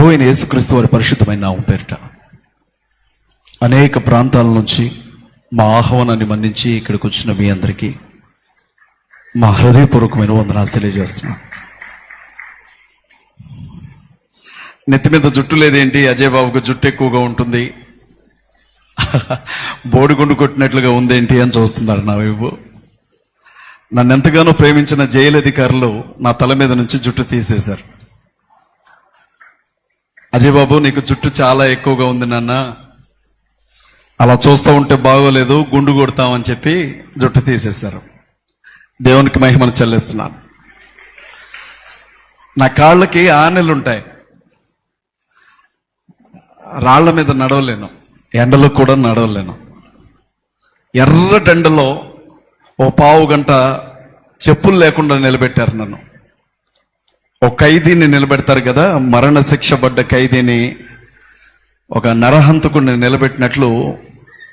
ప్రభు అయిన యేసుక్రీస్తు వారి పరిశుద్ధమైన నామం పేరిట అనేక ప్రాంతాల నుంచి మా ఆహ్వానాన్ని మన్నించి ఇక్కడికి వచ్చిన మీ అందరికీ మా హృదయపూర్వకమైన వందనాలు తెలియజేస్తున్నాను. నెత్తి మీద జుట్టు లేదేంటి, అజయ్ బాబుకు జుట్టు ఎక్కువగా ఉంటుంది, బోడిగుండు కొట్టినట్లుగా ఉందేంటి అని చూస్తున్నారు నా వైపు. నన్ను ఎంతగానో ప్రేమించిన జైలు అధికారులు నా తల మీద నుంచి జుట్టు తీసేశారు. అజయ్ బాబు, నీకు జుట్టు చాలా ఎక్కువగా ఉంది నాన్న, అలా చూస్తూ ఉంటే బాగోలేదు, గుండు కొడతామని చెప్పి జుట్టు తీసేశారు. దేవునికి మహిమను చెల్లిస్తున్నాను. నా కాళ్ళకి ఆనెలుంటాయి, రాళ్ల మీద నడవలేను, ఎండలో కూడా నడవలేను. ఎర్రటెండలో ఓ పావు గంట చెప్పులు లేకుండా నిలబెట్టారు నన్ను. ఒక ఖైదీని నిలబెడతారు కదా, మరణ శిక్ష పడ్డ ఖైదీని ఒక నరహంతకుడిని నిలబెట్టినట్లు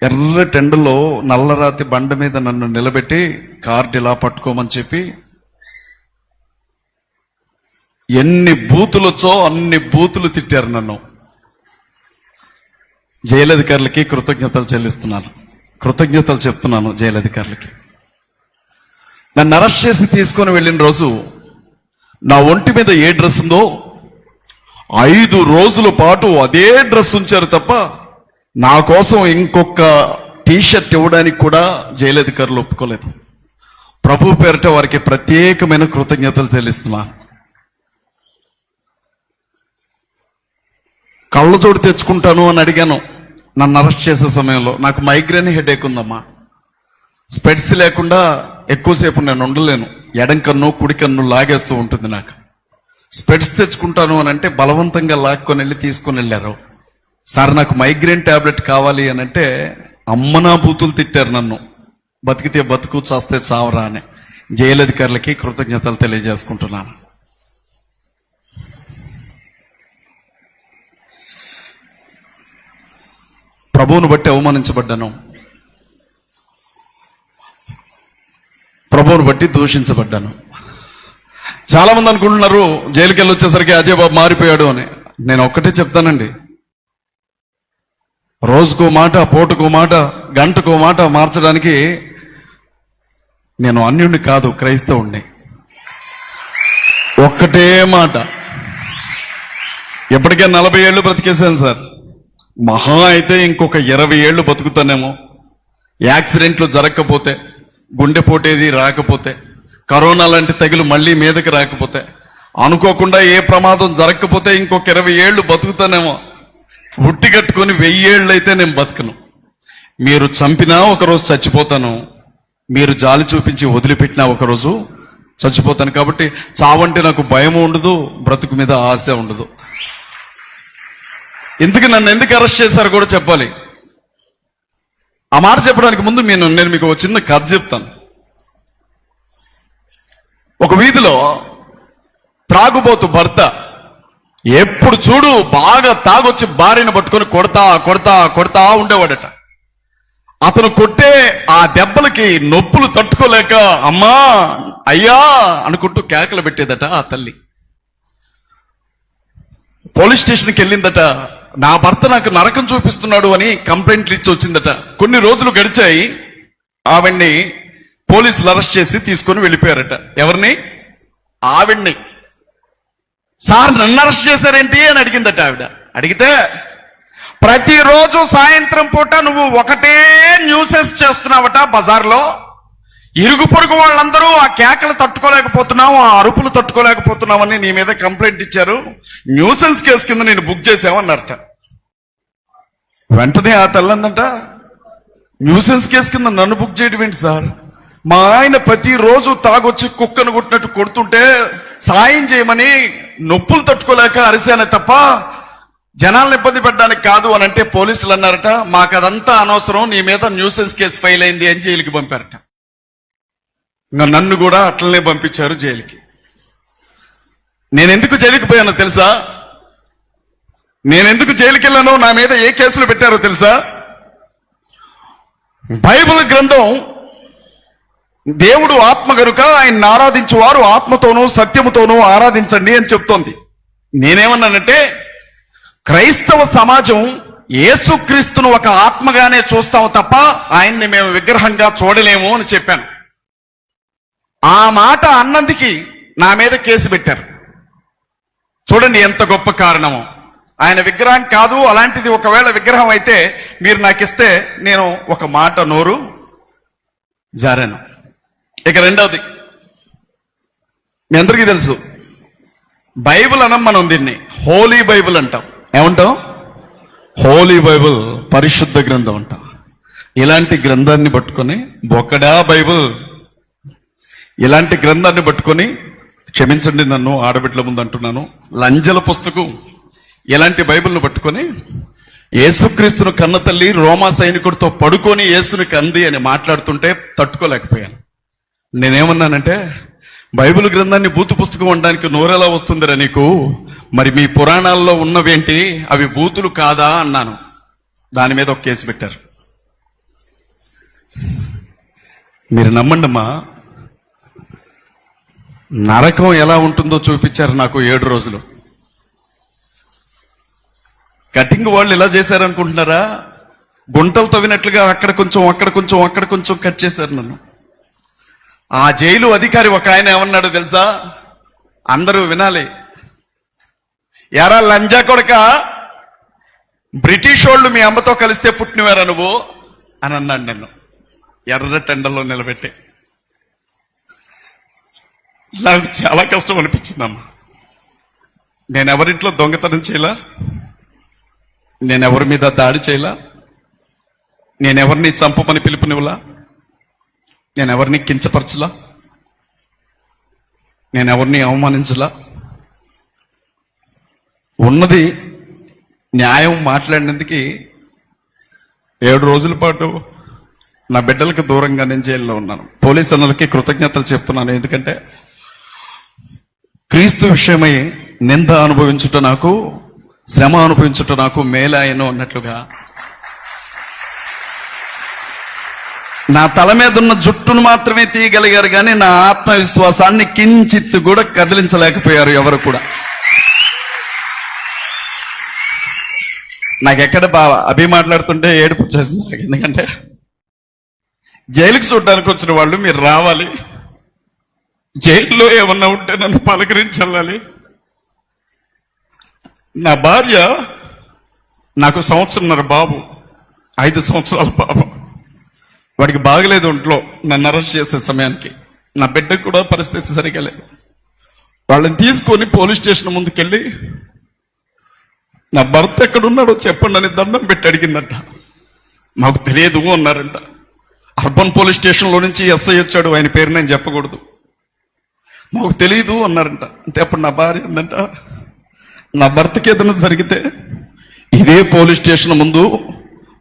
ఎర్రటెండలో నల్లరాతి బండ మీద నన్ను నిలబెట్టి కార్డు ఇలా పట్టుకోమని చెప్పి ఎన్ని బూతులు వచ్చో అన్ని బూతులు తిట్టారు నన్ను. జైలధికారులకి కృతజ్ఞతలు చెప్తున్నాను. జైలధికారులకి నన్ను అరెస్ట్ చేసి తీసుకొని వెళ్ళిన రోజు నా ఒంటి మీద ఏ డ్రెస్ ఉందో 5 రోజుల పాటు అదే డ్రెస్ ఉంచారు తప్ప నా కోసం ఇంకొక టీషర్ట్ ఇవ్వడానికి కూడా జైలధికారులు ఒప్పుకోలేదు. ప్రభు పేరిట వారికి ప్రత్యేకమైన కృతజ్ఞతలు చెల్లిస్తున్నాను. కళ్ళజోడు తెచ్చుకుంటాను అని అడిగాను నన్ను అరెస్ట్ చేసే సమయంలో. నాకు మైగ్రేన్ హెడేక్ ఉందమ్మా, స్పెట్స్ లేకుండా ఎక్కువసేపు నేను ఉండలేను, ఎడం కన్ను కుడి కన్ను లాగేస్తూ ఉంటుంది నాకు. స్పెట్స్ తెచ్చుకుంటాను అని అంటే బలవంతంగా లాక్కొని వెళ్ళి తీసుకొని వెళ్ళారు. సార్ నాకు మైగ్రేన్ టాబ్లెట్ కావాలి అని అంటే అమ్మనా బూతులు తిట్టారు నన్ను. బతికితే బతుకు, చాస్తే చావరా అని. జైలధికారులకి కృతజ్ఞతలు తెలియజేసుకుంటున్నాను. ప్రభువును బట్టి అవమానించబడ్డాను, ప్రభువును బట్టి దూషించబడ్డాను. చాలా మంది అనుకుంటున్నారు జైలుకి వెళ్ళి వచ్చేసరికి అజయ్ బాబు మారిపోయాడు అని. నేను ఒక్కటే చెప్తానండి, రోజుకో మాట, పూటకో మాట, గంటకో మాట మార్చడానికి నేను అన్యుణ్ణి కాదు, క్రైస్తవుణ్ణి. ఒక్కటే మాట. ఎప్పటికే 40 ఏళ్ళు బ్రతికేశాను సార్. మహా అయితే ఇంకొక 20 ఏళ్ళు బతుకుతానేమో. యాక్సిడెంట్లు జరగకపోతే, గుండెపోటేది రాకపోతే, కరోనా లాంటి తెగులు మళ్ళీ మీదకి రాకపోతే, అనుకోకుండా ఏ ప్రమాదం జరగకపోతే ఇంకొక 20 ఏళ్ళు బతుకుతానేమో. ఉట్టి కట్టుకొని 1000 ఏళ్ళు అయితే నేను బతకను. మీరు చంపినా ఒకరోజు చచ్చిపోతాను, మీరు జాలి చూపించి వదిలిపెట్టినా ఒకరోజు చచ్చిపోతాను. కాబట్టి చావంటే నాకు భయం ఉండదు, బ్రతుకు మీద ఆశ ఉండదు. ఇందుకు నన్ను ఎందుకు అరెస్ట్ చేశారో కూడా చెప్పాలి. ఆ మాట చెప్పడానికి ముందు నేను మీకు ఒక చిన్న కథ చెప్తాను. ఒక వీధిలో త్రాగుబోతు భర్త ఎప్పుడు చూడు బాగా తాగొచ్చి భార్యను పట్టుకొని కొడతా ఉండేవాడట. అతను కొట్టే ఆ దెబ్బలకి నొప్పులు తట్టుకోలేక అమ్మా అయ్యా అనుకుంటూ కేకలు పెట్టేదట ఆ తల్లి. పోలీస్ స్టేషన్కి వెళ్ళిందట. నా భర్త నాకు నరకం చూపిస్తున్నాడు అని కంప్లైంట్లు ఇచ్చి వచ్చిందట. కొన్ని రోజులు గడిచాయి, ఆవిడ్ని పోలీసులు అరెస్ట్ చేసి తీసుకొని వెళ్ళిపోయారట. ఎవరిని? ఆవిడ్ని. సార్ నన్ను అరెస్ట్ చేశారేంటి అని అడిగిందట ఆవిడ. అడిగితే ప్రతిరోజు సాయంత్రం పూట నువ్వు ఒకటే న్యూసెన్స్ చేస్తున్నావట బజార్లో. ఇరుగు పొరుగు వాళ్ళందరూ ఆ కేకలు తట్టుకోలేకపోతున్నావు, ఆ అరుపులు తట్టుకోలేకపోతున్నావని నీ మీద కంప్లైంట్ ఇచ్చారు, న్యూసెన్స్ కేసు కింద నేను బుక్ చేసావన్నారట. వెంటనే ఆ తల్లందంట, న్యూసెన్స్ కేసు కింద నన్ను బుక్ చేయడం ఏంటి సార్? మా ఆయన ప్రతిరోజు తాగొచ్చి కుక్కను కొట్టినట్టు కొడుతుంటే సాయం చేయమని నొప్పులు తట్టుకోలేక అరిశానే తప్ప జనాలను ఇబ్బంది పెట్టడానికి కాదు అని అంటే పోలీసులు అన్నారట, మాకు అదంతా అనవసరం, నీ మీద న్యూసెన్స్ కేసు ఫైల్ అయింది అని జైలుకి పంపారట. నన్ను కూడా అట్లనే పంపించారు జైలుకి. నేనెందుకు జైలుకి పోయానో తెలుసా? నేనెందుకు జైలుకి వెళ్ళానో, నా మీద ఏ కేసులు పెట్టారో తెలుసా? బైబిల్ గ్రంథం దేవుడు ఆత్మ గనుక ఆయన్ని ఆరాధించువారు ఆత్మతోనూ సత్యముతోనూ ఆరాధించండి అని చెప్తోంది. నేనేమన్నానంటే క్రైస్తవ సమాజం యేసుక్రీస్తును ఒక ఆత్మగానే చూస్తాం తప్ప ఆయన్ని మేము విగ్రహంగా చూడలేము అని చెప్పాను. ఆ మాట అన్నందుకి నా మీద కేసు పెట్టారు. చూడండి ఎంత గొప్ప కారణమో. ఆయన విగ్రహం కాదు, అలాంటిది ఒకవేళ విగ్రహం అయితే మీరు నాకు ఇస్తే నేను ఒక మాట నోరు జారాను. ఇక రెండవది, మీ అందరికీ తెలుసు, బైబిల్ అనం మనం దీన్ని హోలీ బైబిల్ అంటాం. ఏమంటాం? హోలీ బైబిల్, పరిశుద్ధ గ్రంథం అంటాం. ఇలాంటి గ్రంథాన్ని పట్టుకొని బొక్కడా బైబిల్, ఇలాంటి గ్రంథాన్ని పట్టుకొని, క్షమించండి నన్ను ఆడబిడ్డల ముందు అంటున్నాను, లంజల పుస్తకం ఇలాంటి బైబిల్ను పట్టుకొని యేసుక్రీస్తును కన్న తల్లి రోమా సైనికుడితో పడుకొని యేసుని కంది అని మాట్లాడుతుంటే తట్టుకోలేకపోయాను. నేనేమన్నానంటే, బైబిల్ గ్రంథాన్ని బూతు పుస్తకం అనడానికి నోరెలా వస్తుందిరా నీకు, మరి మీ పురాణాల్లో ఉన్నవేంటి, అవి బూతులు కాదా అన్నాను. దాని మీద ఒక కేసు పెట్టారు. మీరు నమ్మండమ్మా, నరకం ఎలా ఉంటుందో చూపించారు నాకు 7 రోజులు. కటింగ్ వాళ్ళు ఇలా చేశారనుకుంటున్నారా? గుంటలు తవ్వినట్లుగా అక్కడ కొంచెం అక్కడ కొంచెం అక్కడ కొంచెం కట్ చేశారు నన్ను. ఆ జైలు అధికారి ఒక ఆయన ఏమన్నాడు తెలుసా? అందరూ వినాలి. యారా లంజా కొడక, బ్రిటిష్ వాళ్ళు మీ అమ్మతో కలిస్తే పుట్టినవారా నువ్వు అని అన్నాడు నన్ను ఎర్ర టెండల్లో నిలబెట్టి. నాకు చాలా కష్టం అనిపించిందమ్మా. నేనెవరింట్లో దొంగతనం చేయలా, నేనెవరి మీద దాడి చేయలా, నేనెవరిని చంపమని పిలుపునివ్వలా, నేనెవరిని కించపరచలా, నేనెవరిని అవమానించలా. ఉన్నది న్యాయం మాట్లాడినందుకు 7 రోజుల పాటు నా బిడ్డలకి దూరంగా నేను జైల్లో ఉన్నాను. పోలీసు అన్నలకి కృతజ్ఞతలు చెప్తున్నాను. ఎందుకంటే క్రీస్తు విషయమై నింద అనుభవించుట నాకు, శ్రమ అనుభవించుట నాకు మేలాయను అన్నట్లుగా నా తల మీద ఉన్న జుట్టును మాత్రమే తీయగలిగారు, కానీ నా ఆత్మవిశ్వాసాన్ని కించిత్తు కూడా కదిలించలేకపోయారు ఎవరు కూడా. నాకెక్కడ అభి మాట్లాడుతుంటే ఏడుపు వచ్చేసింది నాకు. ఎందుకంటే జైలుకి చూడడానికి వచ్చిన వాళ్ళు మీరు రావాలి, జైల్లో ఏమన్నా ఉంటే నన్ను పలకరించాలి. నా భార్య, నాకు 1.5 సంవత్సరం బాబు, 5 సంవత్సరాల బాబు, వాడికి బాగలేదు ఒంట్లో నన్ను అరెస్ట్ చేసే సమయానికి. నా బిడ్డకు కూడా పరిస్థితి సరిగా లేదు. వాళ్ళని తీసుకొని పోలీస్ స్టేషన్ ముందుకెళ్ళి నా భర్త ఎక్కడున్నాడో చెప్పండి అని దండం పెట్టి అడిగిందంట. మాకు తెలియదు అన్నారంట. అర్బన్ పోలీస్ స్టేషన్లో నుంచి ఎస్ఐ వచ్చాడు, ఆయన పేరు నేను చెప్పకూడదు. మాకు తెలియదు అన్నారంట. అంటే అప్పుడు నా భార్య ఏందంట, నా భర్తకి ఏదైనా జరిగితే ఇదే పోలీస్ స్టేషన్ ముందు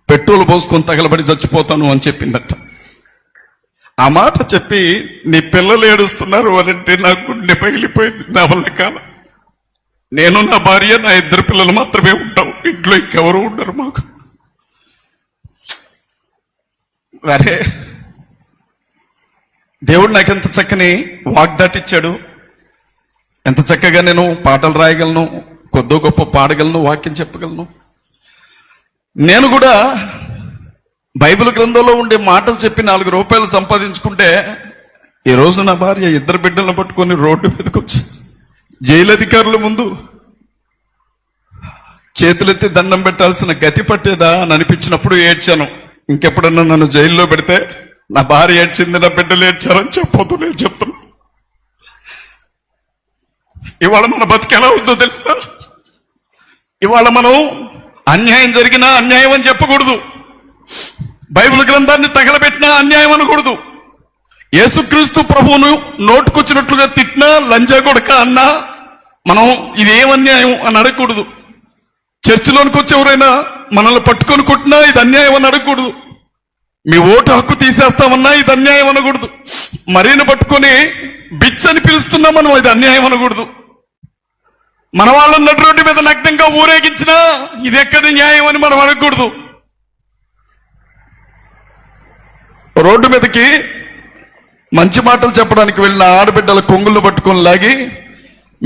పెట్రోల్ పోసుకొని తగలబడి చచ్చిపోతాను అని చెప్పిందట. ఆ మాట చెప్పి నీ పిల్లలు ఏడుస్తున్నారు అనంటే నాకు గుండె పగిలిపోయింది. నా వల్ల కాల. నేను, నా భార్య, నా 2 పిల్లలు మాత్రమే ఉంటాం, ఇంట్లో ఇంకెవరు ఉండరు మాకు. వరే దేవుడు నాకు ఎంత చక్కని వాగ్దాటిచ్చాడు. ఎంత చక్కగా నేను పాటలు రాయగలను, కొద్దో గొప్ప పాడగలను, వాక్యం చెప్పగలను. నేను కూడా బైబిల్ గ్రంథంలో ఉండే మాటలు చెప్పి 4 రూపాయలు సంపాదించుకుంటే, ఈ రోజు నా భార్య 2 బిడ్డలను పట్టుకొని రోడ్డు మీదకి వచ్చి జైలు అధికారుల ముందు చేతులెత్తి దండం పెట్టాల్సిన గతి పట్టేదా అని అనిపించినప్పుడు ఏడ్చాను. ఇంకెప్పుడన్నా నన్ను జైల్లో పెడితే నా భార్య ఏడ్చింది, నా బిడ్డలు ఏడ్చారని చెప్పొద్దు. నేను చెప్తున్నా, ఇవాళ మన బతుకు ఎలా ఉందో తెలుసా? ఇవాళ మనం అన్యాయం జరిగినా అన్యాయం అని చెప్పకూడదు, బైబిల్ గ్రంథాన్ని తగలబెట్టినా అన్యాయం అనకూడదు, యేసుక్రీస్తు ప్రభువును నోటుకొచ్చినట్లుగా తిట్టినా లంజా కొడక అన్నా మనం ఇదేం అన్యాయం అని అడగకూడదు. చర్చిలోనికి వచ్చి ఎవరైనా మనల్ని పట్టుకొని కొట్టినా ఇది అన్యాయం అని అడగకూడదు. మీ ఓటు హక్కు తీసేస్తామన్నా ఇది అన్యాయం అనకూడదు. మరీని పట్టుకొని బిచ్ అని పిలుస్తున్నా మనం ఇది అన్యాయం అనకూడదు. మన వాళ్ళని నడు రోడ్డు మీద నగ్నంగా ఊరేగించినా ఇది ఎక్కడి న్యాయం అని మనం అనకూడదు. రోడ్డు మీదకి మంచి మాటలు చెప్పడానికి వెళ్ళిన ఆడబిడ్డల కొంగులు పట్టుకొని లాగి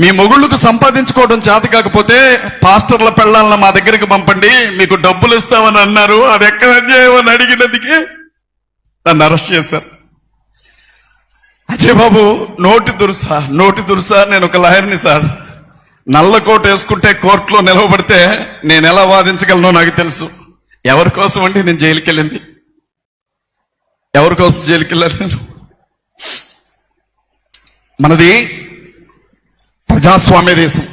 మీ మొగుళ్ళకు సంపాదించుకోవడం చేత కాకపోతే పాస్టర్ల పెళ్ళాలను మా దగ్గరికి పంపండి, మీకు డబ్బులు ఇస్తామని అన్నారు. అది ఎక్కడ అన్యాయం అని అడిగినందుకే నన్ను అరెస్ట్ చేశారు. అజయ్ బాబు, నోటి దురుసా నేను ఒక లాయర్ని సార్. నల్ల కోట్ వేసుకుంటే కోర్టులో నిలవబడితే నేను ఎలా వాదించగలనో నాకు తెలుసు. ఎవరి కోసం అండి నేను జైలుకి వెళ్ళింది? ఎవరి కోసం జైలుకి వెళ్ళాను నేను? మనది ప్రజాస్వామ్య దేశం,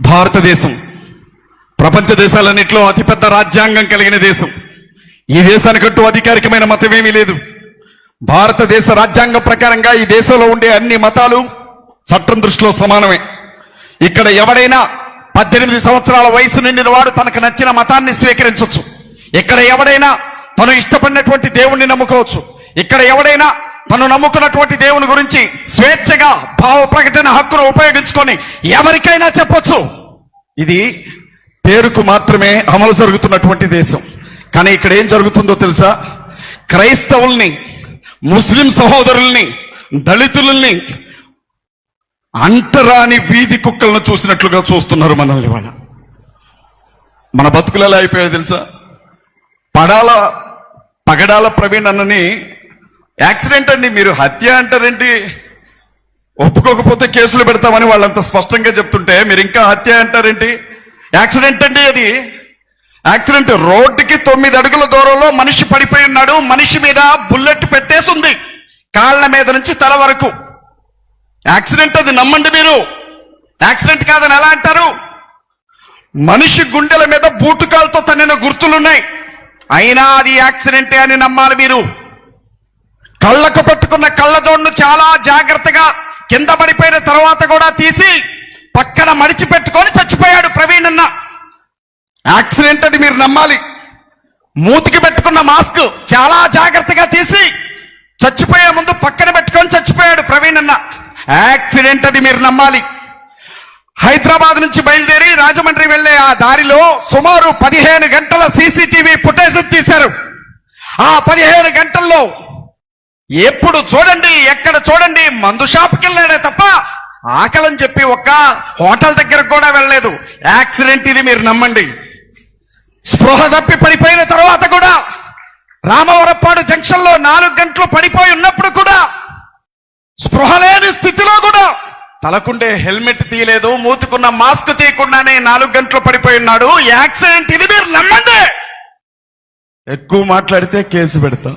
భారతదేశం. ప్రపంచ దేశాలన్నింటిలో అతిపెద్ద రాజ్యాంగం కలిగిన దేశం. ఈ దేశానికంటూ అధికారికమైన మతం ఏమీ లేదు. భారతదేశ రాజ్యాంగం ప్రకారంగా ఈ దేశంలో ఉండే అన్ని మతాలు చట్టం దృష్టిలో సమానమే. ఇక్కడ ఎవడైనా 18 సంవత్సరాల వయసు నిండిన వాడు తనకు నచ్చిన మతాన్ని స్వీకరించవచ్చు. ఇక్కడ ఎవడైనా తను ఇష్టపడినటువంటి దేవుణ్ణి నమ్ముకోవచ్చు. ఇక్కడ ఎవడైనా తను నమ్ముకున్నటువంటి దేవుని గురించి స్వేచ్ఛగా భావ ప్రకటన హక్కును ఉపయోగించుకొని ఎవరికైనా చెప్పొచ్చు. ఇది పేరుకు మాత్రమే అమలు జరుగుతున్నటువంటి దేశం. కానీ ఇక్కడ ఏం జరుగుతుందో తెలుసా? క్రైస్తవుల్ని, ముస్లిం సహోదరుల్ని, దళితుల్ని అంటరాని వీధి కుక్కలను చూసినట్లుగా చూస్తున్నారు మనల్ని. వాళ్ళ మన బతుకులు ఎలా అయిపోయాయో తెలుసా? పగడాల ప్రవీణ్ అన్నని యాక్సిడెంట్ అండి, మీరు హత్య అంటారేంటి? ఒప్పుకోకపోతే కేసులు పెడతామని వాళ్ళంత స్పష్టంగా చెప్తుంటే మీరు ఇంకా హత్య అంటారేంటి? యాక్సిడెంట్ అండి అది. యాక్సిడెంట్. రోడ్డుకి 9 అడుగుల దూరంలో మనిషి పడిపోయి ఉన్నాడు. మనిషి మీద బుల్లెట్ పెట్టేసింది, కాళ్ళ మీద నుంచి తల వరకు. యాక్సిడెంట్ అది, నమ్మండి మీరు. యాక్సిడెంట్ కాదని ఎలా అంటారు? మనిషి గుండెల మీద బూటుకాలతో తన్నిన గుర్తులున్నాయి, అయినా అది యాక్సిడెంటే అని నమ్మాలి మీరు. కళ్ళకు పట్టుకున్న కళ్ళజోడును చాలా జాగ్రత్తగా కింద పడిపోయిన తర్వాత కూడా తీసి పక్కన మడిచి పెట్టుకొని చచ్చిపోయాడు ప్రవీణ్ అన్న. యాక్సిడెంట్ అది మీరు నమ్మాలి. మూతికి పెట్టుకున్న మాస్క్ చాలా జాగ్రత్తగా తీసి చచ్చిపోయే ముందు పక్కన పెట్టుకొని చచ్చిపోయాడు ప్రవీణ్ అన్న. యాక్సిడెంట్ అది మీరు నమ్మాలి. హైదరాబాద్ నుంచి బయలుదేరి రాజమండ్రి వెళ్లే ఆ దారిలో సుమారు 15 గంటల సీసీటీవీ ఫుటేజ్ తీశారు. ఆ 15 గంటల్లో ఎప్పుడు చూడండి, ఎక్కడ చూడండి, మందు షాప్కి వెళ్ళాడే తప్ప ఆకలని చెప్పి ఒక్క హోటల్ దగ్గరకు కూడా వెళ్ళలేదు. యాక్సిడెంట్ ఇది మీరు నమ్మండి. స్పృహ తప్పి పడిపోయిన తర్వాత కూడా రామవరపాడు జంక్షన్ లో 4 గంటలు పడిపోయి ఉన్నప్పుడు కూడా స్పృహ లేని స్థితిలో కూడా తలకుండే హెల్మెట్ తీయలేదు, మూతుకున్న మాస్క్ తీయకుండానే 4 గంటలు పడిపోయి ఉన్నాడు. యాక్సిడెంట్ ఇది మీరు నమ్మండి. ఎక్కువ మాట్లాడితే కేసు పెడతాం,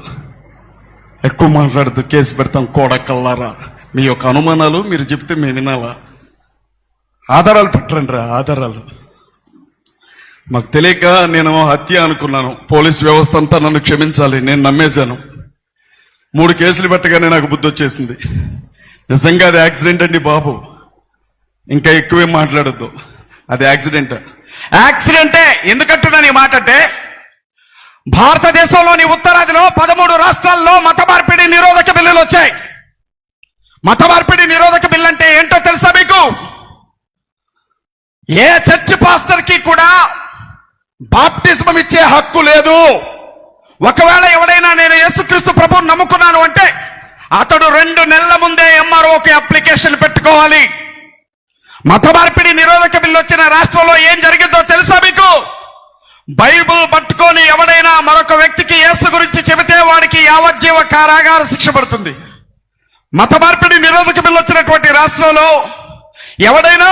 ఎక్కువ మాట్లాడుతూ కేసు పెడతాం. కోడకల్లారా, మీ యొక్క అనుమానాలు మీరు చెప్తే మేము వినాలా? ఆధారాలు పెట్టండి రా, ఆధారాలు. మాకు తెలియక నేను హత్య అనుకున్నాను. పోలీస్ వ్యవస్థ అంతా నన్ను క్షమించాలి, నేను నమ్మేశాను. 3 కేసులు పెట్టగానే నాకు బుద్ధి వచ్చేసింది. నిజంగా అది యాక్సిడెంట్ అండి బాబు, ఇంకా ఎక్కువే మాట్లాడొద్దు. అది యాక్సిడెంట్. యాక్సిడెంటే ఎందుకంటున్నాను ఈ మాట అంటే, భారతదేశంలోని ఉత్తరాదిలో 13 రాష్ట్రాల్లో మత మార్పిడి నిరోధక బిల్లులు వచ్చాయి. మత మార్పిడి నిరోధక బిల్లు అంటే ఏంటో తెలుసా మీకు? ఏ చర్చ్ పాస్టర్ కి కూడా బాప్టిజం ఇచ్చే హక్కు లేదు. ఒకవేళ ఎవడైనా నేను యేసుక్రీస్తు ప్రభువుని నమ్ముకున్నాను అంటే అతడు 2 నెలల ముందే ఎంఆర్ఓకి అప్లికేషన్ పెట్టుకోవాలి. మత మార్పిడి నిరోధక బిల్లు వచ్చిన రాష్ట్రంలో ఏం జరిగిందో తెలుసా మీకు? బైబుల్ పట్టుకొని ఎవడైనా మరొక వ్యక్తికి యేసు గురించి చెబితే వాడికి యావజ్జీవ కారాగార శిక్ష పడుతుంది. మత మార్పిడి నిరోధక బిల్లు వచ్చినటువంటి రాష్ట్రంలో ఎవడైనా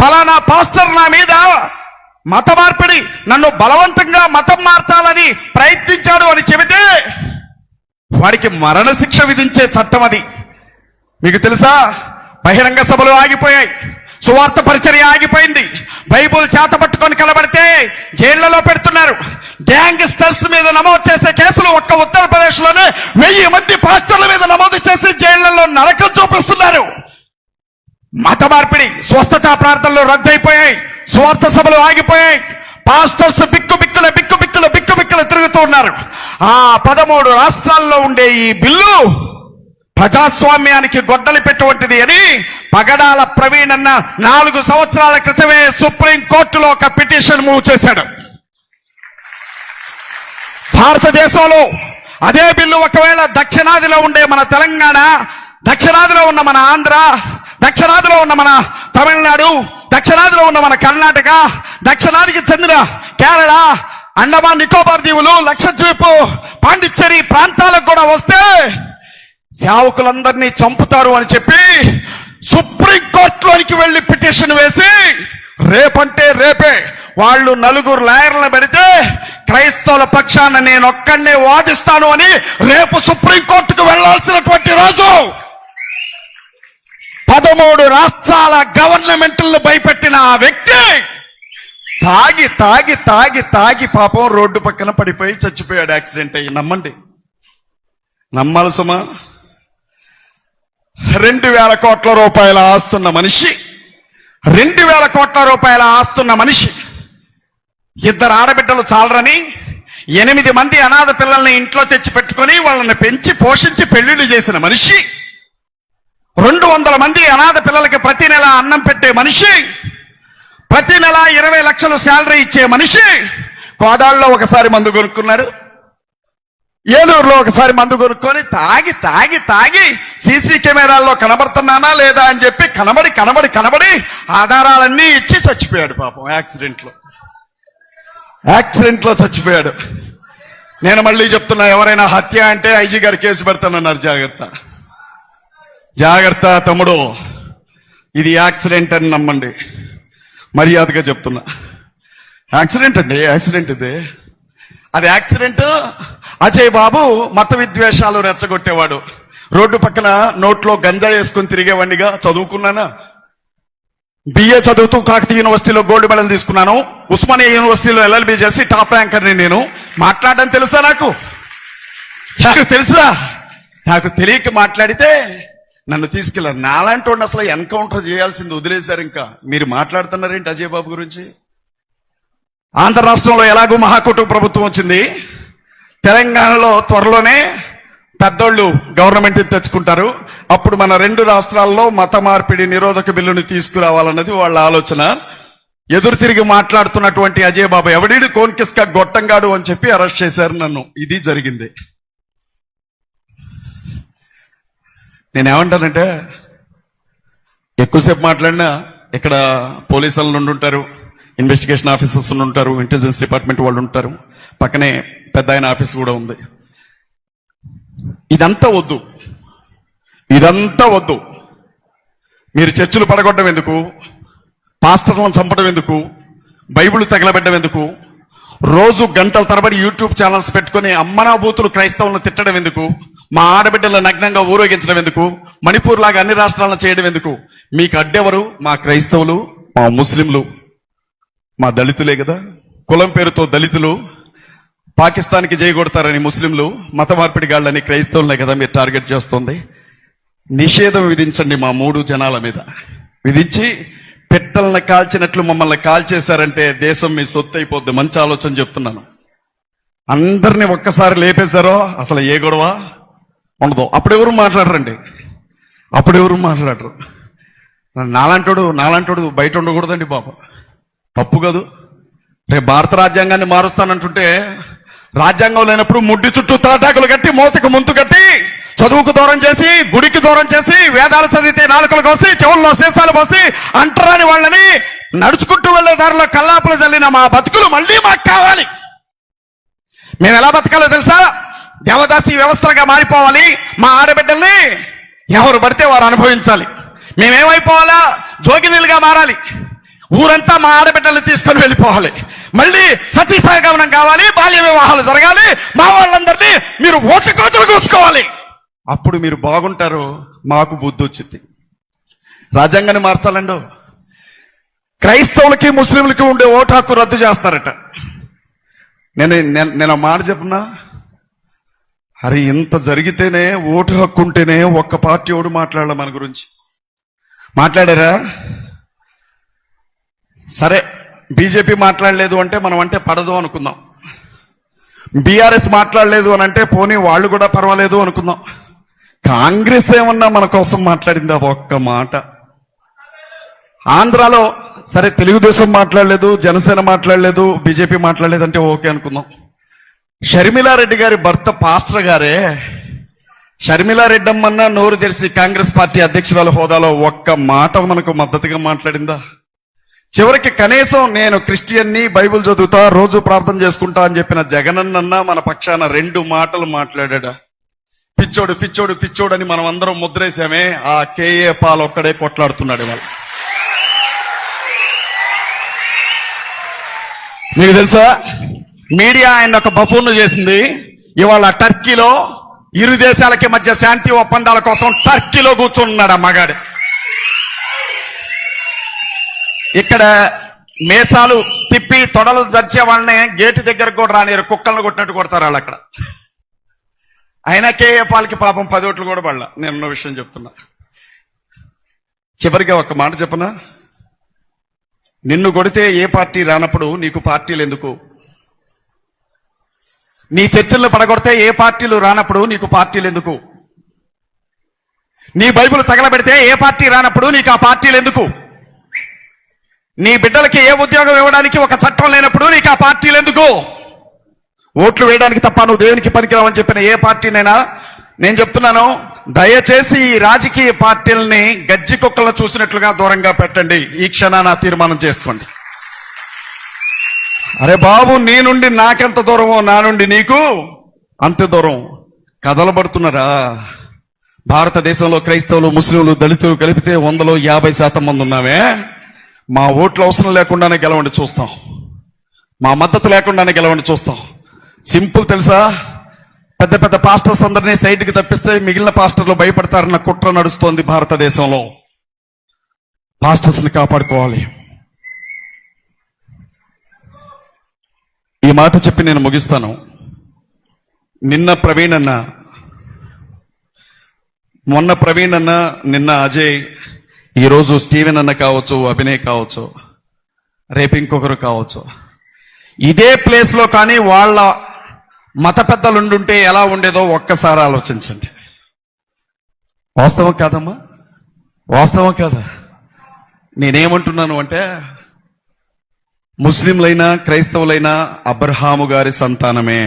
ఫలానా పాస్టర్ నా మీద మత మార్పిడి, నన్ను బలవంతంగా మతం మార్చాలని ప్రయత్నించాడు అని చెబితే వాడికి మరణశిక్ష విధించే చట్టం అది. మీకు తెలుసా? బహిరంగ సభలు ఆగిపోయాయి, సువార్త పరిచర్య ఆగిపోయింది, బైబుల్ చేత పట్టుకొని కలబడితే జైళ్లలో పెడుతున్నారు. గ్యాంగ్స్టర్స్ మీద నమోదు చేసే కేసులు ఒక్క ఉత్తరప్రదేశ్ లోనే 1000 మంది పాస్టర్ల మీద నమోదు చేసి జైళ్లలో నరకం చూపిస్తున్నారు. మత మార్పిడి, స్వస్థతా ప్రార్థనలు రద్దయిపోయాయి, సువార్త సభలు ఆగిపోయాయి, పాస్టర్స్ బిక్కుబిక్కులు తిరుగుతూ ఉన్నారు. ఆ 13 రాష్ట్రాల్లో ఉండే ఈ బిల్లు ప్రజాస్వామ్యానికి గొడ్డలి పెట్టటువంటిది అని పగడాల ప్రవీణ్ అన్న 4 సంవత్సరాల క్రితమే సుప్రీం కోర్టులో ఒక పిటిషన్ మూవ్ చేశాడు. భారతదేశంలో అదే బిల్లు ఒకవేళ దక్షిణాదిలో ఉండే మన తెలంగాణ, దక్షిణాదిలో ఉన్న మన ఆంధ్ర, దక్షిణాదిలో ఉన్న మన తమిళనాడు, దక్షిణాదిలో ఉన్న మన కర్ణాటక, దక్షిణాదికి చెందిన కేరళ, అండమాన్ నికోబార్ దీవులు, లక్షద్వీప్, పాండిచ్చేరి ప్రాంతాలకు కూడా వస్తే సేవకులందరినీ చంపుతారు అని చెప్పి సుప్రీంకోర్టులోనికి వెళ్లి పిటిషన్ వేసి రేపంటే రేపే వాళ్ళు 4 లాయర్లను పెడితే క్రైస్తవుల పక్షాన నేను ఒక్కడే వాదిస్తాను అని రేపు సుప్రీంకోర్టుకు వెళ్లాల్సినటువంటి రోజు. 13 రాష్ట్రాల గవర్నమెంట్లను భయపెట్టిన ఆ వ్యక్తి తాగి తాగి తాగి తాగి పాపం రోడ్డు పక్కన పడిపోయి చచ్చిపోయాడు, యాక్సిడెంట్ అయ్యి. నమ్మండి, నమ్మాలి సుమా. 2,000 కోట్ల రూపాయల ఆస్తున్న మనిషి, 2,000 కోట్ల రూపాయల ఆస్తున్న మనిషి, 2 ఆడబిడ్డలు చాలరని 8 మంది అనాథ పిల్లల్ని ఇంట్లో తెచ్చి పెట్టుకొని వాళ్ళని పెంచి పోషించి పెళ్లిళ్ళు చేసిన మనిషి, 200 మంది అనాథ పిల్లలకి ప్రతి నెల అన్నం పెట్టే మనిషి, ప్రతి నెల 20 లక్షలు శాలరీ ఇచ్చే మనిషి కోదాళ్ళలో ఒకసారి మందు కొనుక్కున్నాడు, ఏలూరులో ఒకసారి మందు కొనుక్కొని తాగి తాగి తాగి సీసీ కెమెరాల్లో కనబడుతున్నానా లేదా అని చెప్పి కనబడి కనబడి కనబడి ఆధారాలన్నీ ఇచ్చి చచ్చిపోయాడు పాపం యాక్సిడెంట్ లో చచ్చిపోయాడు. నేను మళ్ళీ చెప్తున్నా, ఎవరైనా హత్య అంటే ఐజీ గారు కేసు పెడతానన్నారు. జాగ్రత్త జాగ్రత్త తమ్ముడు, ఇది యాక్సిడెంట్ అని నమ్మండి. మర్యాదగా చెప్తున్నా, యాక్సిడెంట్ అండి, యాక్సిడెంట్ ఇది. అది యాక్సిడెంట్. అజయ్ బాబు మత విద్వేషాలు రెచ్చగొట్టేవాడు, రోడ్డు పక్కన నోట్లో గంజా వేసుకుని తిరిగేవాడిగా. చదువుకున్నానా, బిఏ చదువుతూ కాకతీయ యూనివర్సిటీలో గోల్డ్ మెడల్ తీసుకున్నాను, ఉస్మానియా యూనివర్సిటీలో LLB చేసి టాప్ ర్యాంకర్ని నేను. మాట్లాడడం తెలుసా నాకు తెలుసా? నాకు తెలియక మాట్లాడితే నన్ను తీసుకెళ్లారు. నాలాంటి వాడిని అసలు ఎన్కౌంటర్ చేయాల్సింది వదిలేశారు. ఇంకా మీరు మాట్లాడుతున్నారేంటి అజయ్ బాబు గురించి? ఆంధ్ర రాష్ట్రంలో ఎలాగో మహాకూటమి ప్రభుత్వం వచ్చింది, తెలంగాణలో త్వరలోనే పెద్దోళ్ళు గవర్నమెంట్ తెచ్చుకుంటారు. అప్పుడు మన 2 రాష్ట్రాల్లో మత మార్పిడి నిరోధక బిల్లుని తీసుకురావాలన్నది వాళ్ళ ఆలోచన. ఎదురు తిరిగి మాట్లాడుతున్నటువంటి అజయ్ బాబు ఎవడీడు కోన్కిస్కా గొట్టంగాడు అని చెప్పి అరెస్ట్ చేశారు నన్ను. ఇది జరిగింది. నేనేమంటానంటే, ఎక్కువసేపు మాట్లాడినా ఇక్కడ పోలీసులు ఉంటారు, ఇన్వెస్టిగేషన్ ఆఫీసర్స్ ఉంటారు, ఇంటెలిజెన్స్ డిపార్ట్మెంట్ వాళ్ళు ఉంటారు, పక్కనే పెద్ద ఆయన ఆఫీస్ కూడా ఉంది. ఇదంతా వద్దు, ఇదంతా వద్దు. మీరు చర్చిలు పడగొట్టడం ఎందుకు, పాస్టర్లను చంపడం ఎందుకు, బైబిల్ తగలబెట్టడం ఎందుకు, రోజు గంటల తరబడి యూట్యూబ్ ఛానల్స్ పెట్టుకుని అమ్మనా బూతులు క్రైస్తవులను తిట్టడం ఎందుకు, మా ఆడబిడ్డలను నగ్నంగా ఊరేగించడం ఎందుకు, మణిపూర్ లాగా అన్ని రాష్ట్రాలను చేయడం ఎందుకు? మీకు అడ్డెవరు? మా క్రైస్తవులు, మా ముస్లింలు, మా దళితులే కదా. కులం పేరుతో దళితులు, పాకిస్తాన్కి జయగొడతారని ముస్లింలు, మత మార్పిడి గాళ్ళని క్రైస్తవులనే కదా మీరు టార్గెట్ చేస్తుంది. నిషేధం విధించండి మా 3 జనాల మీద. విధించి పెట్టలను కాల్చినట్లు మమ్మల్ని కాల్చేశారంటే దేశం మీ సొత్తు అయిపోద్ది. మంచి ఆలోచన చెప్తున్నాను. అందరినీ ఒక్కసారి లేపేశారో అసలు ఏ గొడవ ఉండదు. అప్పుడెవరు మాట్లాడరండి, అప్పుడెవరు మాట్లాడరు. నాలాంటోడు బయట ఉండకూడదండి బాబు, తప్పు కాదు. రేపు భారత రాజ్యాంగాన్ని మారుస్తానంటుంటే రాజ్యాంగం లేనప్పుడు ముడ్డి చుట్టూ తాటాకులు కట్టి, మూతకు ముందు కట్టి, చదువుకు దూరం చేసి, గుడికి దూరం చేసి, వేదాలు చదివితే నాలుకలు కోసి, చెవుల్లో సీసాలు పోసి, అంటరాని వాళ్ళని నడుచుకుంటూ వెళ్లే దారిలో కల్లాపులు చల్లిన మా బతుకులు మళ్ళీ మాకు కావాలి. మేము ఎలా బతకాలో తెలుసా? దేవదాసి వ్యవస్థలుగా మారిపోవాలి. మా ఆడబిడ్డల్ని ఎవరు పడితే వారు అనుభవించాలి. మేమేమైపోవాలా? జోగినీలుగా మారాలి. ఊరంతా మా ఆడబిడ్డల్ని తీసుకొని వెళ్ళిపోవాలి. మళ్ళీ సతీ సహగమనం కావాలి, బాల్య వివాహాలు జరగాలి. మా వాళ్ళందరినీ మీరు ఓట్ల కోతలు కూసుకోవాలి. అప్పుడు మీరు బాగుంటారు, మాకు బుద్ధి వచ్చింది. రాజ్యాంగాన్ని మార్చాలండో. క్రైస్తవులకి ముస్లింలకి ఉండే ఓటు హక్కు రద్దు చేస్తారట. నేను ఆ మాట చెప్పనా? అరే, ఇంత జరిగితేనే, ఓటు హక్కు ఉంటేనే ఒక్క పార్టీ ఓడు మాట్లాడాల మన గురించి. మాట్లాడారా? సరే, బీజేపీ మాట్లాడలేదు అంటే మనం అంటే పడదు అనుకుందాం. బీఆర్ఎస్ మాట్లాడలేదు అని అంటే పోనీ వాళ్ళు కూడా పర్వాలేదు అనుకుందాం. కాంగ్రెస్ ఏమన్నా మన కోసం మాట్లాడిందా? ఒక్క మాట. ఆంధ్రాలో సరే, తెలుగుదేశం మాట్లాడలేదు, జనసేన మాట్లాడలేదు, బీజేపీ మాట్లాడలేదు అంటే ఓకే అనుకుందాం. షర్మిలారెడ్డి గారి భర్త పాస్టర్ గారే షర్మిలా రెడ్డమ్మన్న నోరు తెరిచి కాంగ్రెస్ పార్టీ అధ్యక్షురాల హోదాలో ఒక్క మాట మనకు మద్దతుగా మాట్లాడిందా? చివరికి కనీసం నేను క్రిస్టియన్ని, బైబిల్ చదువుతా, రోజు ప్రార్థన చేసుకుంటా అని చెప్పిన జగనన్న మన పక్షాన 2 మాటలు మాట్లాడా? పిచ్చోడు పిచ్చోడు పిచ్చోడు అని మనం అందరం ముద్రేశామే, ఆ కేఏ పాల్ ఒక్కడే కొట్లాడుతున్నాడు ఇవాళ. మీకు తెలుసా, మీడియా ఆయన ఒక బఫూన్ చేసింది. ఇవాళ టర్కీలో ఇరు దేశాలకి మధ్య శాంతి ఒప్పందాల కోసం టర్కీలో కూర్చున్నాడు ఆ మగాడు. ఇక్కడ మేసాలు తిప్పి తొడలు జర్చే వాళ్ళని గేటు దగ్గరకు కూడా రానియరు, కుక్కలను కొట్టినట్టు కొడతారు వాళ్ళు అక్కడ. అయినా కేఏ పాల్కి పాపం 10 ఓట్లు కూడా పడలా. నేను విషయం చెప్తున్నా. చివరిగా ఒక మాట చెప్పనా, నిన్ను కొడితే ఏ పార్టీ రానప్పుడు నీకు పార్టీలు ఎందుకు? నీ చర్చలను పడగొడితే ఏ పార్టీలు రానప్పుడు నీకు పార్టీలు ఎందుకు? నీ బైబిల్ తగలబెడితే ఏ పార్టీ రానప్పుడు నీకు ఆ పార్టీలు ఎందుకు? నీ బిడ్డలకి ఏ ఉద్యోగం ఇవ్వడానికి ఒక చట్టం లేనప్పుడు నీకు ఆ పార్టీలు ఎందుకు? ఓట్లు వేయడానికి తప్ప నువ్వు దేవునికి పనికిరావని చెప్పిన ఏ పార్టీనైనా నేను చెప్తున్నాను, దయచేసి ఈ రాజకీయ పార్టీలని గజ్జి కుక్కలను చూసినట్లుగా దూరంగా పెట్టండి. ఈ క్షణాన తీర్మానం చేసుకోండి. అరే బాబు, నీ నుండి నాకెంత దూరమో నా నుండి నీకు అంత దూరం. కదలబడుతున్నారా? భారతదేశంలో క్రైస్తవులు, ముస్లింలు, దళితులు కలిపితే 100లో 50% మంది ఉన్నామే. మా ఓట్లు అవసరం లేకుండానే గెలవండి చూస్తాం, మా మద్దతు లేకుండానే గెలవండి చూస్తాం. సింపుల్ తెలుసా, పెద్ద పెద్ద పాస్టర్స్ అందరినీ సైడ్కి తప్పిస్తే మిగిలిన పాస్టర్లు భయపడతారన్న కుట్ర నడుస్తోంది భారతదేశంలో. పాస్టర్స్ ని కాపాడుకోవాలి. ఈ మాట చెప్పి నేను ముగిస్తాను. నిన్న ప్రవీణ్ అన్న, మొన్న ప్రవీణ్ అన్న, నిన్న అజయ్, ఈరోజు స్టీవెన్ అన్న కావచ్చు, అభినయ్ కావచ్చు, రేపు ఇంకొకరు కావచ్చు. ఇదే ప్లేస్ లో కానీ వాళ్ళ మత పెద్దలుండుంటే ఎలా ఉండేదో ఒక్కసారి ఆలోచించండి. వాస్తవం కాదమ్మా? వాస్తవం కాదా? నేనేమంటున్నాను అంటే, ముస్లింలైనా క్రైస్తవులైనా అబ్రహాము గారి సంతానమే.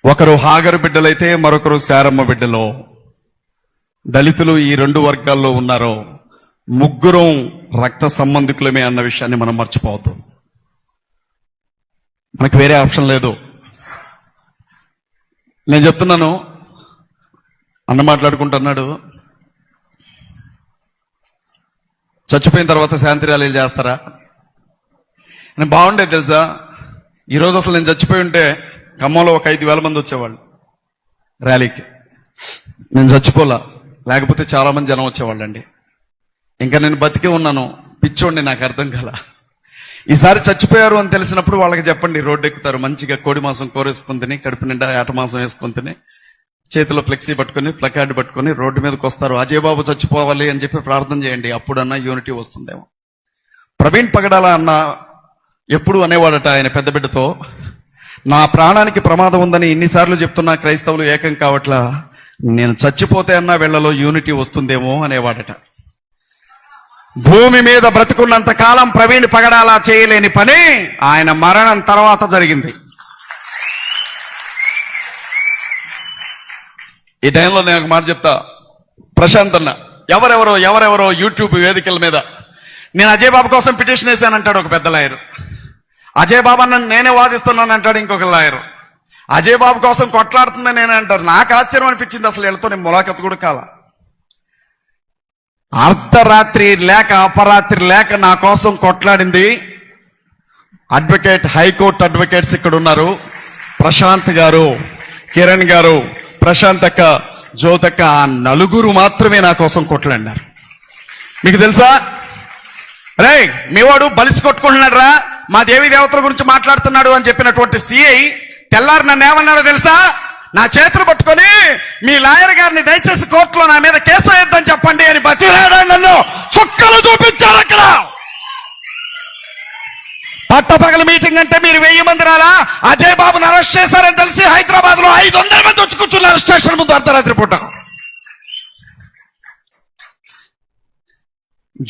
ఒకరు హాగరు బిడ్డలైతే మరొకరు శారమ్మ బిడ్డలో. దళితులు ఈ 2 వర్గాల్లో ఉన్నారో ముగ్గురం రక్త సంబంధికులమే అన్న విషయాన్ని మనం మర్చిపోవద్దు. మనకు వేరే ఆప్షన్ లేదు. నేను చెప్తున్నాను, అన్న మాట్లాడుకుంటున్నాడు, చచ్చిపోయిన తర్వాత శాంతి ర్యాలీలు చేస్తారా? నేను బాగుండేది తెలుసా, ఈరోజు అసలు నేను చచ్చిపోయి ఉంటే ఖమ్మంలో ఒక 5,000 మంది వచ్చేవాళ్ళు ర్యాలీకి. నేను చచ్చిపోలా, లేకపోతే చాలా మంది జనం వచ్చేవాళ్ళండి. ఇంకా నేను బతికే ఉన్నాను, పిచ్చోండి, నాకు అర్థం కాల. ఈసారి చచ్చిపోయారు అని తెలిసినప్పుడు వాళ్ళకి చెప్పండి, రోడ్డు ఎక్కుతారు. మంచిగా కోడి మాంసం కోరేసుకుని తిని, కడుపు నిండా ఏట మాంసం వేసుకుని తిని, చేతిలో ఫ్లెక్సీ పట్టుకుని, ప్లకార్డు పట్టుకుని రోడ్డు మీదకి వస్తారు. అజయ్ బాబు చచ్చిపోవాలి అని చెప్పి ప్రార్థన చేయండి, అప్పుడన్నా యూనిటీ వస్తుందేమో. ప్రవీణ్ పగడాల అన్న ఎప్పుడు అనేవాడట ఆయన పెద్ద బిడ్డతో, నా ప్రాణానికి ప్రమాదం ఉందని ఇన్నిసార్లు చెప్తున్నా క్రైస్తవులు ఏకం కావట్లా, నేను చచ్చిపోతే అన్నా వీళ్లలో యూనిటీ వస్తుందేమో అనేవాడట. భూమి మీద బ్రతుకున్నంత కాలం ప్రవీణ్ పగడాల చేయలేని పని ఆయన మరణం తర్వాత జరిగింది. ఈ టైంలో నేను ఒక మాట చెప్తా, ప్రశాంత్ అన్న ఎవరెవరో యూట్యూబ్ వేదికల మీద నేను అజయ్ బాబు కోసం పిటిషన్ వేశానంటాడు ఒక పెద్ద లాయరు. అజయ్ బాబు అన్న నేనే వాదిస్తున్నాను అంటాడు ఇంకొక లాయరు. అజయ్ బాబు కోసం కొట్లాడుతుందని నేనే అంటారు. నాకు ఆశ్చర్యం అనిపించింది, అసలు వీళ్ళతో నేను ములాఖత్ కూడా కాల. అర్ధరాత్రి లేక అపరాత్రి లేక నా కోసం కొట్లాడింది అడ్వకేట్, హైకోర్టు అడ్వకేట్స్ ఇక్కడ ఉన్నారు. ప్రశాంత్ గారు, కిరణ్ గారు, ప్రశాంత్ అక్క, జ్యోతక్క, ఆ 4 మాత్రమే నా కోసం కొట్లాడినారు. మీకు తెలుసా, రే మీవాడు బలిసి కొట్టుకుంటున్నాడు రా, మా దేవీ దేవతల గురించి మాట్లాడుతున్నాడు అని చెప్పినటువంటి సిఐ తెల్లారి నన్ను ఏమన్నాడో తెలుసా? నా చేతులు పట్టుకొని మీ లాయర్ గారిని దయచేసి కోర్టులో నా మీద కేసు వేయొద్దని చెప్పండి అని బతిరాడా. నన్ను చుక్కలు చూపించారు అక్కడ. పట్టపగల మీటింగ్ అంటే మీరు 1000 మంది రాలా? అజయ్ బాబును అరెస్ట్ చేశారని తెలిసి హైదరాబాద్ లో 500 మంది వచ్చి కూర్చున్నారు స్టేషన్ ముందు అర్ధరాత్రి పూట.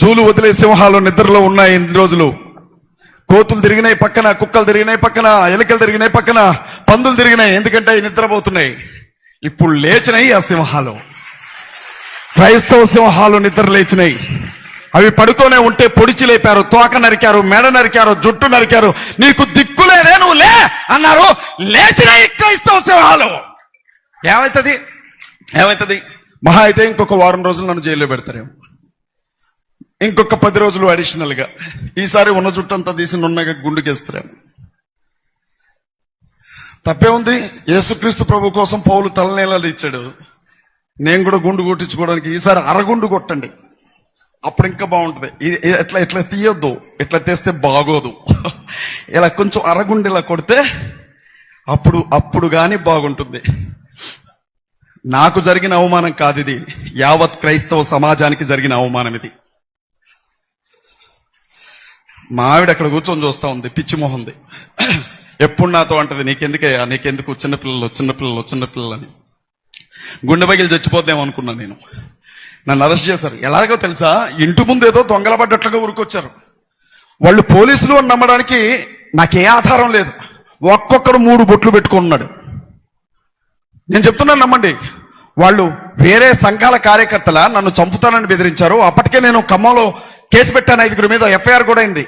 జూలు వదిలే సింహాలు నిద్రలో ఉన్నాయి ఇన్ని రోజులు. కోతులు తిరిగినాయి పక్కన, కుక్కలు తిరిగినాయి పక్కన, ఎలుకలు తిరిగినాయి పక్కన, పందులు తిరిగినాయి. ఎందుకంటే నిద్రపోతున్నాయి. ఇప్పుడు లేచినాయి ఆ సింహాలు, క్రైస్తవ సింహాలు నిద్ర లేచినాయి. అవి పడుకోనే ఉంటే పొడిచి లేపారు, తోక నరికారు, మెడ నరికారు, జుట్టు నరికారు. నీకు దిక్కులేదే, నువ్వు లే అన్నారు. లేచినాయి క్రైస్తవ సింహాలు. ఏమైతుంది? మహా అయితే ఇంకొక వారం రోజులు నన్ను జైల్లో పెడతారేమో, ఇంకొక 10 రోజులు అడిషనల్ గా. ఈసారి ఉన్న జుట్టంతా తీసి నున్నగా గుండుకేస్తారేమో. తప్పే ఉంది? యేసుక్రీస్తు ప్రభు కోసం పౌలు తలనీలాలు ఇచ్చాడు. నేను కూడా గుండు కొట్టించుకోవడానికి ఈసారి అరగుండు కొట్టండి, అప్పుడు ఇంకా బాగుంటుంది. ఎట్లా తీయొద్దు, ఎట్లా తీస్తే బాగోదు. ఇలా కొంచెం అరగుండు ఇలా కొడితే అప్పుడు గాని బాగుంటుంది. నాకు జరిగిన అవమానం కాదు ఇది, యావత్ క్రైస్తవ సమాజానికి జరిగిన అవమానం ఇది. మా ఆవిడ అక్కడ కూర్చొని చూస్తా ఉంది, పిచ్చి మొహంది. ఎప్పుడు నాతో అంటది, నీకెందుకయ్యా, నీకెందుకు చిన్నపిల్లలు అని. గుండె పగిలి చచ్చిపోద్దాం అనుకున్నా నేను. నన్ను అరెస్ట్ చేశారు. ఎలాగో తెలుసా, ఇంటి ముందు ఏదో దొంగల పడ్డట్లుగా ఊరుకొచ్చారు. వాళ్ళు పోలీసులు అని నమ్మడానికి నాకే ఆధారం లేదు. ఒక్కొక్కడు 3 బొట్లు పెట్టుకున్నాడు. నేను చెప్తున్నాను, నమ్మండి. వాళ్ళు వేరే సంఘాల కార్యకర్తల నన్ను చంపుతానని బెదిరించారు. అప్పటికే నేను ఖమ్మంలో కేసు పెట్టాను, 5 మీద ఎఫ్ఐఆర్ కూడా అయింది.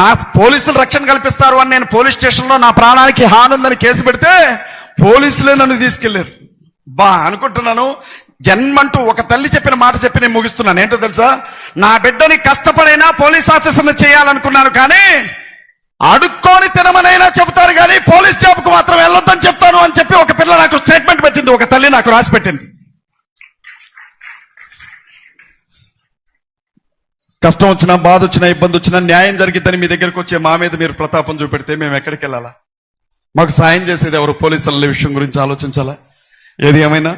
నా పోలీసులు రక్షణ కల్పిస్తారు అని నేను పోలీస్ స్టేషన్ లో నా ప్రాణానికి హాని ఉందని కేసు పెడితే పోలీసులే నన్ను తీసుకెళ్లారు. అనుకుంటున్నాను, జన్మంటూ ఒక తల్లి చెప్పిన మాట చెప్పి నేను ముగిస్తున్నాను. ఏంటో తెలుసా, నా బిడ్డని కష్టపడైనా పోలీస్ ఆఫీసర్ని చేయాలనుకున్నాను, కానీ అడుక్కొని తినమనైనా చెబుతారు, కానీ పోలీస్ జాబ్కు మాత్రం వెళ్ళొద్దని చెప్తాను అని చెప్పి ఒక పిల్ల నాకు స్టేట్మెంట్ పెట్టింది, ఒక తల్లి నాకు రాసి పెట్టింది. కష్టం వచ్చినా, బాధ వచ్చినా, ఇబ్బంది వచ్చినా, న్యాయం జరిగిద్దని మీ దగ్గరకు వచ్చే మా మీద మీరు ప్రతాపం చూపెడితే మేము ఎక్కడికి వెళ్ళాలా? మాకు సాయం చేసేది ఎవరు? పోలీసుల విషయం గురించి ఆలోచించాలా? ఏది ఏమైనా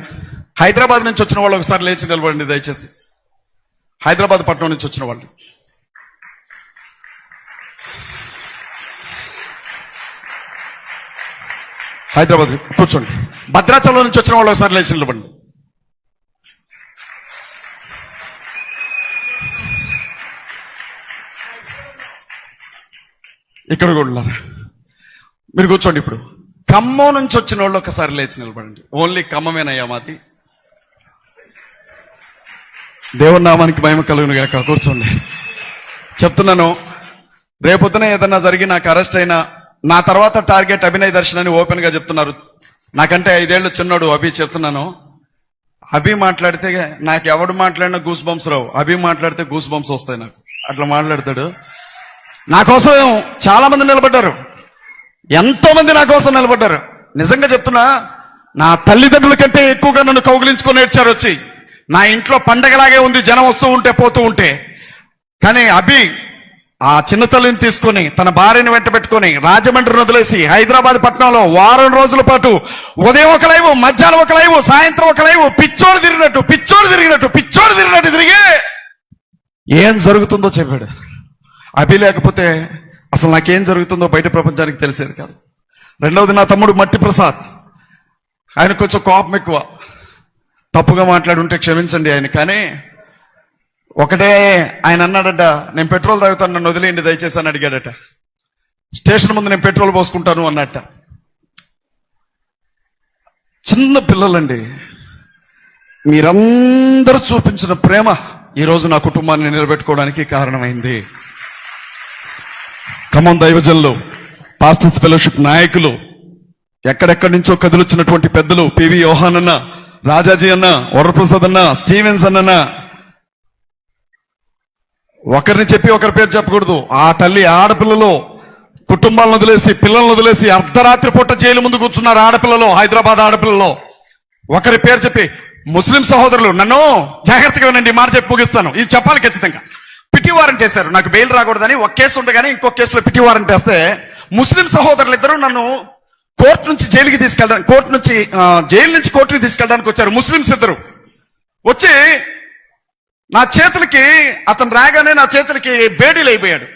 హైదరాబాద్ నుంచి వచ్చిన వాళ్ళు ఒకసారి లేచి నిలబడండి దయచేసి. హైదరాబాద్ పట్టణం నుంచి వచ్చిన వాళ్ళు హైదరాబాద్ కూర్చోండి. భద్రాచలం నుంచి వచ్చిన వాళ్ళు ఒకసారి లేచి నిలబడండి. ఇక్కడ కూడా ఉన్నారు, మీరు కూర్చోండి. ఇప్పుడు ఖమ్మం నుంచి వచ్చిన వాళ్ళు ఒకసారి లేచి నిలబడండి. ఓన్లీ ఖమ్మమేనయ్యా మాది. దేవుని నామానికి మహిమ కలుగును గాక. కూర్చోండి. చెప్తున్నాను, రేపొద్దున ఏదన్నా జరిగి నాకు అరెస్ట్ అయినా నా తర్వాత టార్గెట్ అభినయ్ దర్శన్ అని ఓపెన్ గా చెప్తున్నారు. నాకంటే 5 ఏళ్ళు చిన్నాడు అభి. చెప్తున్నాను, అభి మాట్లాడితే నాకు ఎవడు మాట్లాడినా గూస్ బంప్స్ రావు, అభి మాట్లాడితే గూస్ బంప్స్ వస్తాయి నాకు. అట్లా మాట్లాడతాడు. నా కోసం చాలా మంది నిలబడ్డారు, ఎంతో మంది నా కోసం నిలబడ్డారు. నిజంగా చెప్తున్నా, నా తల్లిదండ్రుల కంటే ఎక్కువగా నన్ను కౌగిలించుకొని ఏడ్చారు వచ్చి. నా ఇంట్లో పండగలాగే ఉంది, జనం వస్తూ ఉంటే పోతూ ఉంటే. కానీ అభి ఆ చిన్న తల్లిని తీసుకొని తన భార్యని వెంట పెట్టుకొని రాజమండ్రిని వదిలేసి హైదరాబాద్ పట్టణంలో వారం రోజుల పాటు ఉదయం ఒక లైవ్, మధ్యాహ్నం ఒక లైవ్, సాయంత్రం ఒక లైవ్, పిచ్చోడు తిరిగినట్టు తిరిగి ఏం జరుగుతుందో చెప్పాడు. అభి లేకపోతే అసలు నాకేం జరుగుతుందో బయట ప్రపంచానికి తెలిసేది కాదు. రెండవది, నా తమ్ముడు మట్టి ప్రసాద్. ఆయన కొంచెం కోపం ఎక్కువ, తప్పుగా మాట్లాడుంటే క్షమించండి ఆయన. కానీ ఒకటే ఆయన అన్నాడట, నేను పెట్రోల్ తాగుతాను, నన్ను వదిలేయండి దయచేసి అని అడిగాడట. స్టేషన్ ముందు నేను పెట్రోల్ పోసుకుంటాను అన్నట్ట. చిన్న పిల్లలండి, మీరందరూ చూపించిన ప్రేమ ఈరోజు నా కుటుంబాన్ని నిలబెట్టుకోవడానికి కారణమైంది. ఖమ్మం దైవజనులు, పాస్టర్స్ ఫెలోషిప్ నాయకులు, ఎక్కడెక్కడి నుంచో కదిలొచ్చినటువంటి పెద్దలు, పివి యోహాన్ అన్న, రాజాజీ అన్న, వరప్రసాద్ అన్న, స్టీవెన్స్ అన్న, ఒకరిని చెప్పి ఒకరి పేరు చెప్పకూడదు. ఆ తల్లి ఆడపిల్లలు కుటుంబాలను వదిలేసి, పిల్లలను వదిలేసి అర్ధరాత్రి పూట జైలు ముందు కూర్చున్నారు ఆడపిల్లలు, హైదరాబాద్ ఆడపిల్లలు. ఒకరి పేరు చెప్పి ముస్లిం సహోదరులు, నన్ను జాగ్రత్తగా వినండి, మాట చెప్పి ముగిస్తాను, ఇది చెప్పాలి ఖచ్చితంగా. పిటి వారెంట్ చేశారు, నాకు బెయిల్ రాకూడదని. ఒక కేసు ఉండగానే ఇంకో కేసులో పిటి వారెంట్ వేస్తే ముస్లిం సహోదరులు ఇద్దరు నన్ను కోర్టు నుంచి జైలుకి తీసుకెళ్ళడానికి, జైలు నుంచి కోర్టుకి తీసుకెళ్ళడానికి వచ్చారు. ముస్లింస్ ఇద్దరు వచ్చి నా చేతులకి, అతను రాగానే నా చేతులకి బేడీలు అయిపోయాడు.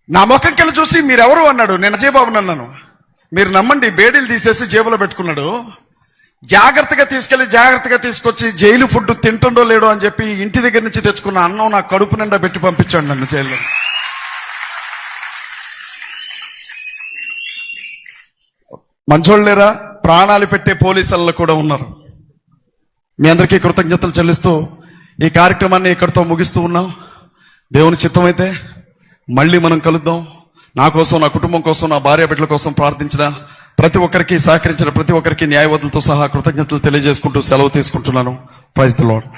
నా ముఖంకెళ్ళి చూసి మీరెవరు అన్నాడు. నేను అజయ్ బాబుని అన్నాను. మీరు నమ్మండి, బేడీలు తీసేసి జేబులో పెట్టుకున్నాడు. జాగ్రత్తగా తీసుకొచ్చి జైలు ఫుడ్ తింటుండో లేడో అని చెప్పి ఇంటి దగ్గర నుంచి తెచ్చుకున్న అన్నం నా కడుపు నిండా పెట్టి పంపించాడు నన్ను జైల్లో. మంచోళ్ళేరా, ప్రాణాలు పెట్టే పోలీసులు కూడా ఉన్నారు. మీ అందరికీ కృతజ్ఞతలు చెల్లిస్తూ ఈ కార్యక్రమాన్ని ఇక్కడితో ముగిస్తూ ఉన్నాం. దేవుని చిత్తమైతే మళ్ళీ మనం కలుద్దాం. నా కోసం, నా కుటుంబం కోసం, నా భార్య బిడ్డల కోసం ప్రార్థించిన ప్రతి ఒక్కరికి, సహకరించిన ప్రతి ఒక్కరికి న్యాయవాదులతో సహా కృతజ్ఞతలు తెలియజేసుకుంటూ సెలవు తీసుకుంటున్నాను. Praise the lord.